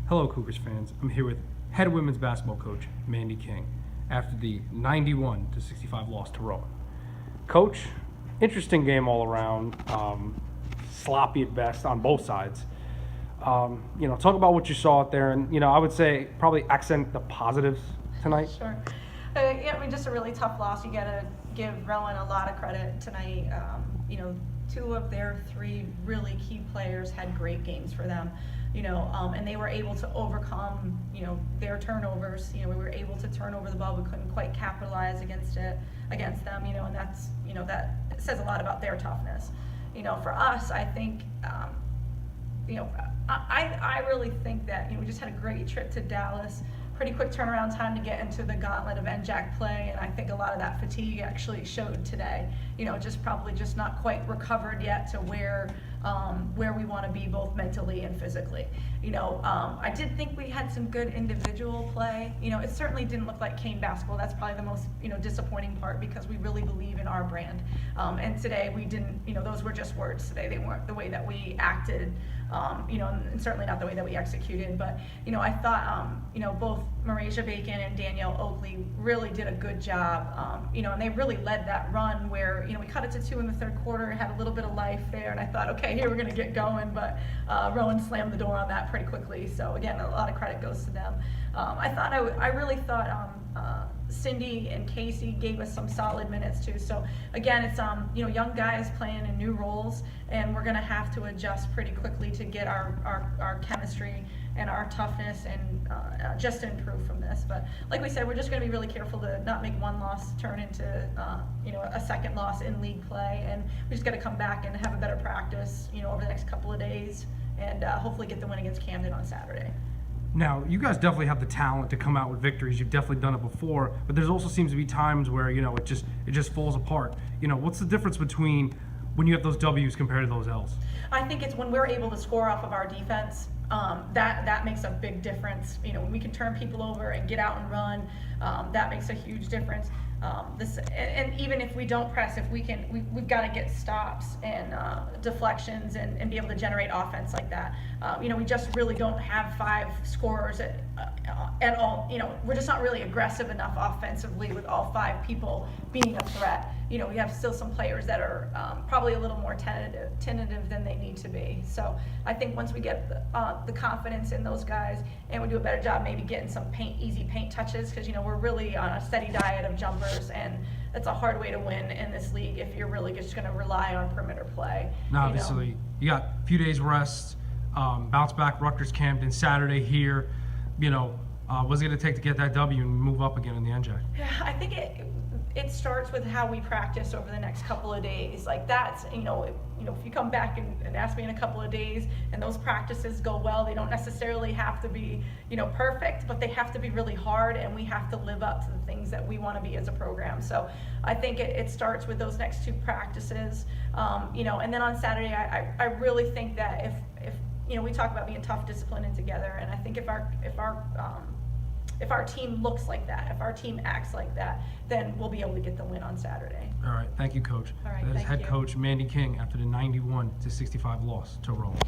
Hello, Cougars fans. I'm here with head women's basketball coach Mandy King after the 91-65 loss to Rowan. Coach, interesting game all around, sloppy at best on both sides. Talk about what you saw out there, and I would say probably accent the positives tonight. Sure. Just a really tough loss. You got to give Rowan a lot of credit tonight. Two of their three really key players had great games for them. And they were able to overcome, their turnovers. We were able to turn over the ball. We couldn't quite capitalize against them. And that's, that says a lot about their toughness. For us, I think, I really think that, we just had a great trip to Dallas. Pretty quick turnaround time to get into the gauntlet of NJAC play, and I think a lot of that fatigue actually showed today. Probably not quite recovered yet to where we want to be both mentally and physically. I did think we had some good individual play. It certainly didn't look like Kean basketball. That's probably the most disappointing part, because we really believe in our brand. And today we didn't. Those were just words today. They weren't the way that we acted. And certainly not the way that we executed. But I thought both Marasia Bacon and Danielle Oakley really did a good job. And they really led that run where we cut it to 2 in the third quarter, had a little bit of life there, and I thought, okay, here we're going to get going. But Rowan slammed the door on that pretty quickly. So again, a lot of credit goes to them. I really thought Cindy and Casey gave us some solid minutes too. So again, it's young guys playing in new roles, and we're going to have to adjust pretty quickly to get our chemistry and our toughness and just improve from this. But like we said, we're just going to be really careful to not make one loss turn into a second loss in league play, and we just got to come back and have a better practice over the next couple of days, and hopefully get the win against Camden on Saturday. Now, you guys definitely have the talent to come out with victories. You've definitely done it before, but there's also seems to be times where it just falls apart. What's the difference between when you have those W's compared to those L's? I think it's when we're able to score off of our defense. That makes a big difference. When we can turn people over and get out and run, that makes a huge difference. And even if we don't press, if we've got to get stops and deflections and be able to generate offense like that. We just really don't have 5 scorers at all. We're just not really aggressive enough offensively with all 5 people being a threat. We have still some players that are probably a little more tentative than they need to be. So I think once we get the confidence in those guys, and we do a better job maybe getting some easy paint touches, because we're really on a steady diet of jumpers, and it's a hard way to win in this league if you're really just going to rely on perimeter play. Now, obviously, you got a few days rest, bounce back, Rutgers Camden Saturday here. What's it going to take to get that W and move up again in the NJAC? Yeah, I think it starts with how we practice over the next couple of days. Like that's, if you come back and ask me in a couple of days and those practices go well, they don't necessarily have to be, perfect, but they have to be really hard, and we have to live up to the things that we want to be as a program. So I think it starts with those next 2 practices, and then on Saturday, I really think that if we talk about being tough, disciplined, and together, and I think if our team looks like that, if our team acts like that, then we'll be able to get the win on Saturday. All right, thank you, Coach. All right, that is thank head you. coach Mandy King after the 91-65 loss to Rowan.